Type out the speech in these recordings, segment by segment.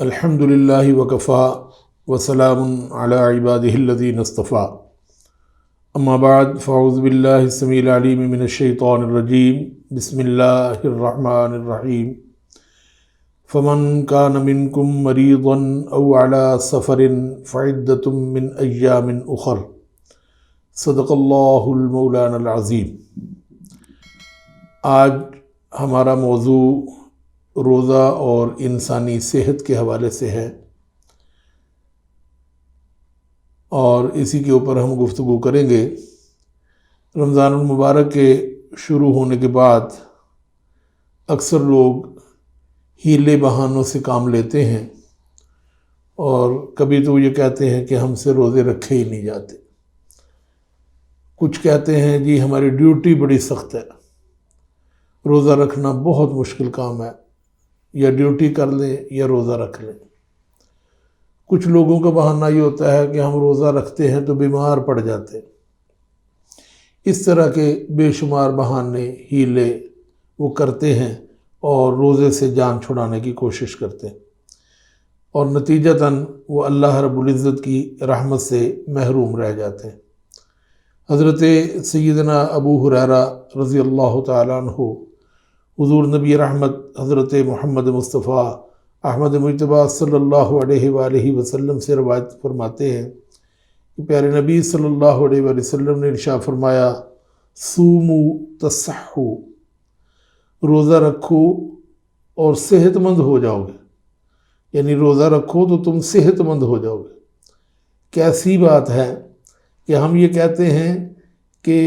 الحمد للہ وکفا وسلام علی عبادہ الذین اصطفیٰ اما بعد فاعوذ باللہ السمیع العلیم من الشیطان الرجیم بسم اللہ الرحمن الرحیم فمن کان منکم مریضا او علی سفر فعدۃ من ایام اخر صدق اللہ المولانا العظیم۔ آج ہمارا موضوع روزہ اور انسانی صحت کے حوالے سے ہے، اور اسی کے اوپر ہم گفتگو کریں گے۔ رمضان المبارک کے شروع ہونے کے بعد اکثر لوگ ہیلے بہانوں سے کام لیتے ہیں، اور کبھی تو یہ کہتے ہیں کہ ہم سے روزے رکھے ہی نہیں جاتے۔ کچھ کہتے ہیں جی ہماری ڈیوٹی بڑی سخت ہے، روزہ رکھنا بہت مشکل کام ہے، یا ڈیوٹی کر لیں یا روزہ رکھ لیں۔ کچھ لوگوں کا بہانہ یہ ہوتا ہے کہ ہم روزہ رکھتے ہیں تو بیمار پڑ جاتے۔ اس طرح کے بے شمار بہانے ہیلے وہ کرتے ہیں اور روزے سے جان چھڑانے کی کوشش کرتے ہیں، اور نتیجتاً وہ اللہ رب العزت کی رحمت سے محروم رہ جاتے ہیں۔ حضرت سیدنا ابو ہریرہ رضی اللہ تعالیٰ عنہ حضور نبی رحمت حضرت محمد مصطفیٰ احمد مجتبیٰ صلی اللہ علیہ وآلہ وسلم سے روایت فرماتے ہیں کہ پیارے نبی صلی اللہ علیہ وآلہ وسلم نے ارشاد فرمایا، صوموا تصحوا، روزہ رکھو اور صحت مند ہو جاؤ گے، یعنی روزہ رکھو تو تم صحت مند ہو جاؤ گے۔ کیسی بات ہے کہ ہم یہ کہتے ہیں کہ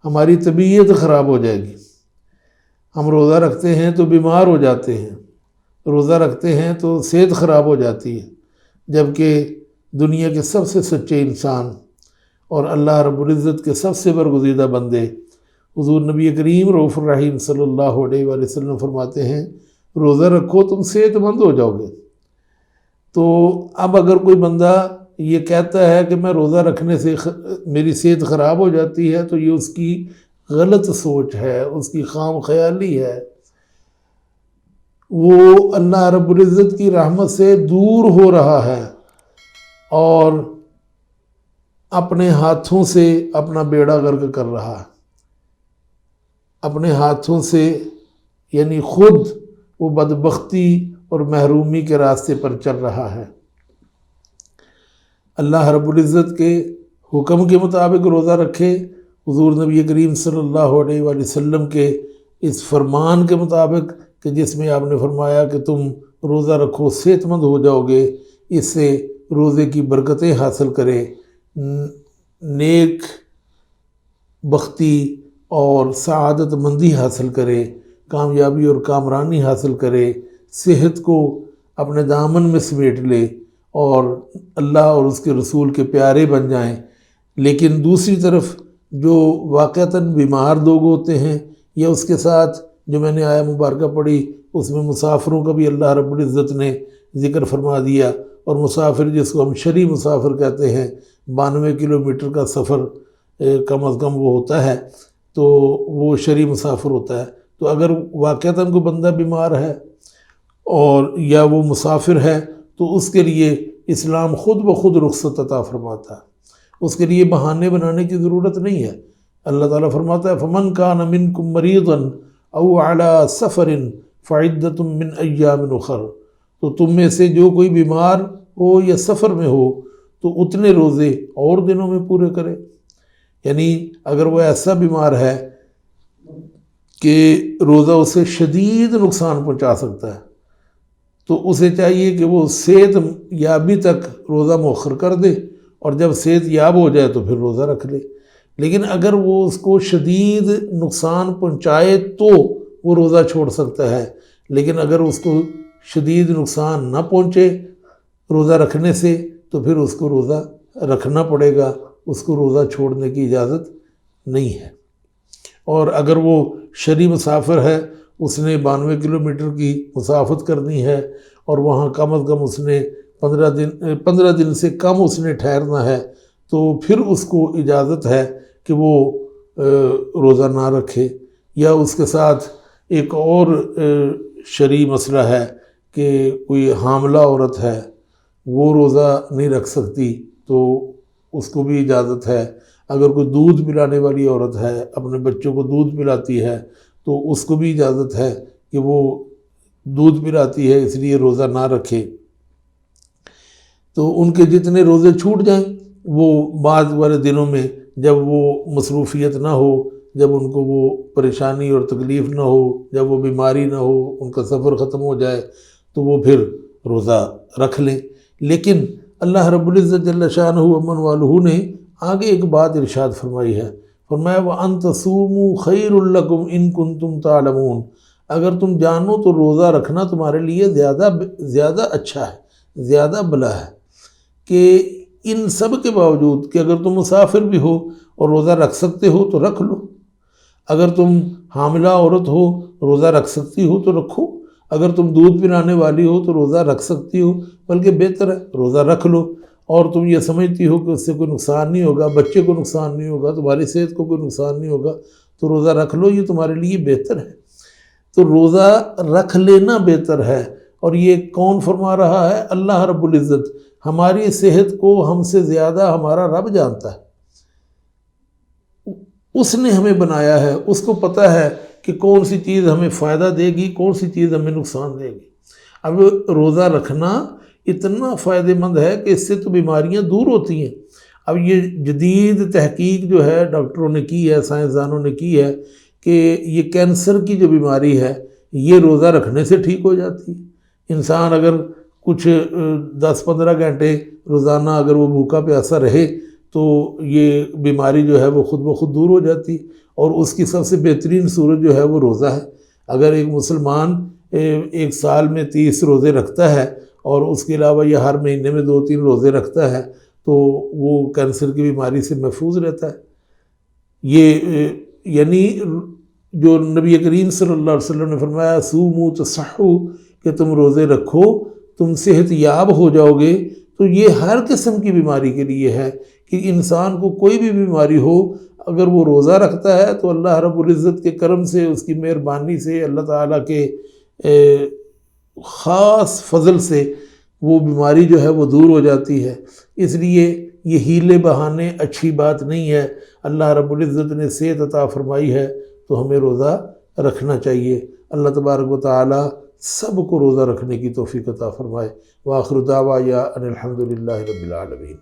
ہماری طبیعت خراب ہو جائے گی، ہم روزہ رکھتے ہیں تو بیمار ہو جاتے ہیں، روزہ رکھتے ہیں تو صحت خراب ہو جاتی ہے، جبکہ دنیا کے سب سے سچے انسان اور اللہ رب العزت کے سب سے برگزیدہ بندے حضور نبی کریم رؤوف الرحیم صلی اللہ علیہ وآلہ وسلم فرماتے ہیں، روزہ رکھو تم صحت مند ہو جاؤ گے۔ تو اب اگر کوئی بندہ یہ کہتا ہے کہ میں روزہ رکھنے سے میری صحت خراب ہو جاتی ہے، تو یہ اس کی غلط سوچ ہے، اس کی خام خیالی ہے۔ وہ اللہ رب العزت کی رحمت سے دور ہو رہا ہے اور اپنے ہاتھوں سے اپنا بیڑا غرق کر رہا ہے، اپنے ہاتھوں سے، یعنی خود وہ بدبختی اور محرومی کے راستے پر چل رہا ہے۔ اللہ رب العزت کے حکم کے مطابق روزہ رکھے، حضور نبی کریم صلی اللہ علیہ وآلہ وسلم کے اس فرمان کے مطابق کہ جس میں آپ نے فرمایا کہ تم روزہ رکھو صحت مند ہو جاؤ گے، اس سے روزے کی برکتیں حاصل کرے، نیک بختی اور سعادت مندی حاصل کرے، کامیابی اور کامرانی حاصل کرے، صحت کو اپنے دامن میں سمیٹ لے اور اللہ اور اس کے رسول کے پیارے بن جائیں۔ لیکن دوسری طرف جو واقعتاً بیمار لوگ ہوتے ہیں، یا اس کے ساتھ جو میں نے آیہ مبارکہ پڑھی اس میں مسافروں کا بھی اللہ رب العزت نے ذکر فرما دیا، اور مسافر جس کو ہم شرعی مسافر کہتے ہیں، 92 کلومیٹر کا سفر کم از کم وہ ہوتا ہے، تو وہ شرعی مسافر ہوتا ہے۔ تو اگر واقعتاً کوئی بندہ بیمار ہے اور یا وہ مسافر ہے، تو اس کے لیے اسلام خود بخود رخصت عطا فرماتا ہے، اس کے لیے بہانے بنانے کی ضرورت نہیں ہے۔ اللہ تعالیٰ فرماتا ہے، فَمَنْ كَانَ مِنْكُمْ مَرِيضًا أَوْ عَلَىٰ سَفَرٍ فَعِدَّةٌ مِّنْ أَيَّامٍ أُخَرَ، تو تم میں سے جو کوئی بیمار ہو یا سفر میں ہو تو اتنے روزے اور دنوں میں پورے کرے۔ یعنی اگر وہ ایسا بیمار ہے کہ روزہ اسے شدید نقصان پہنچا سکتا ہے، تو اسے چاہیے کہ وہ صحت یابی تک روزہ مؤخر کر دے، اور جب صحت یاب ہو جائے تو پھر روزہ رکھ لے۔ لیکن اگر وہ اس کو شدید نقصان پہنچائے تو وہ روزہ چھوڑ سکتا ہے، لیکن اگر اس کو شدید نقصان نہ پہنچے روزہ رکھنے سے تو پھر اس کو روزہ رکھنا پڑے گا، اس کو روزہ چھوڑنے کی اجازت نہیں ہے۔ اور اگر وہ شرعی مسافر ہے، اس نے 92 کلومیٹر کی مسافت کرنی ہے، اور وہاں کم از کم اس نے 15 دن سے کم اس نے ٹھہرنا ہے، تو پھر اس کو اجازت ہے کہ وہ روزہ نہ رکھے۔ یا اس کے ساتھ ایک اور شرعی مسئلہ ہے کہ کوئی حاملہ عورت ہے وہ روزہ نہیں رکھ سکتی تو اس کو بھی اجازت ہے. اگر کوئی دودھ پلانے والی عورت ہے اپنے بچوں کو دودھ پلاتی ہے تو اس کو بھی اجازت ہے کہ وہ دودھ پلاتی ہے اس لیے روزہ نہ رکھے. تو ان کے جتنے روزے چھوٹ جائیں وہ بعد والے دنوں میں جب وہ مصروفیت نہ ہو، جب ان کو وہ پریشانی اور تکلیف نہ ہو، جب وہ بیماری نہ ہو، ان کا سفر ختم ہو جائے تو وہ پھر روزہ رکھ لیں. لیکن اللہ رب العزت جل شانہ ومن والہ نے آگے ایک بات ارشاد فرمائی ہے. فرمایا وَأَن تَصُومُوا خَيْرٌ لَكُمْ إِن كُنتُمْ تَعْلَمُونَ. اگر تم جانو تو روزہ رکھنا تمہارے لیے زیادہ اچھا ہے، زیادہ بھلا ہے. کہ ان سب کے باوجود کہ اگر تم مسافر بھی ہو اور روزہ رکھ سکتے ہو تو رکھ لو، اگر تم حاملہ عورت ہو روزہ رکھ سکتی ہو تو رکھو، اگر تم دودھ پلانے والی ہو تو روزہ رکھ سکتی ہو، بلکہ بہتر ہے روزہ رکھ لو. اور تم یہ سمجھتی ہو کہ اس سے کوئی نقصان نہیں ہوگا، بچے کو نقصان نہیں ہوگا، تمہاری صحت کو کوئی نقصان نہیں ہوگا تو روزہ رکھ لو، یہ تمہارے لیے بہتر ہے. تو روزہ رکھ لینا بہتر ہے. اور یہ کون فرما رہا ہے؟ اللہ رب العزت. ہماری صحت کو ہم سے زیادہ ہمارا رب جانتا ہے، اس نے ہمیں بنایا ہے، اس کو پتہ ہے کہ کون سی چیز ہمیں فائدہ دے گی، کون سی چیز ہمیں نقصان دے گی. اب روزہ رکھنا اتنا فائدہ مند ہے کہ اس سے تو بیماریاں دور ہوتی ہیں. اب یہ جدید تحقیق جو ہے ڈاکٹروں نے کی ہے، سائنسدانوں نے کی ہے کہ یہ کینسر کی جو بیماری ہے یہ روزہ رکھنے سے ٹھیک ہو جاتی ہے. انسان اگر کچھ 10-15 گھنٹے روزانہ اگر وہ بھوکا پیاسا رہے تو یہ بیماری جو ہے وہ خود بخود دور ہو جاتی. اور اس کی سب سے بہترین صورت جو ہے وہ روزہ ہے. اگر ایک مسلمان ایک سال میں 30 روزے رکھتا ہے اور اس کے علاوہ یہ ہر مہینے میں 2-3 روزے رکھتا ہے تو وہ کینسر کی بیماری سے محفوظ رہتا ہے. یہ یعنی جو نبی کریم صلی اللہ علیہ وسلم نے فرمایا سوموا تصحوا کہ تم روزے رکھو تم صحت یاب ہو جاؤ گے، تو یہ ہر قسم کی بیماری کے لیے ہے کہ انسان کو کوئی بھی بیماری ہو اگر وہ روزہ رکھتا ہے تو اللہ رب العزت کے کرم سے، اس کی مہربانی سے، اللہ تعالیٰ کے خاص فضل سے وہ بیماری جو ہے وہ دور ہو جاتی ہے. اس لیے یہ ہیلے بہانے اچھی بات نہیں ہے. اللہ رب العزت نے صحت عطا فرمائی ہے تو ہمیں روزہ رکھنا چاہیے. اللہ تبارک و تعالی سب کو روزہ رکھنے کی توفیق عطا فرمائے. وآخر دعوانا ان الحمد للہ رب العالمین.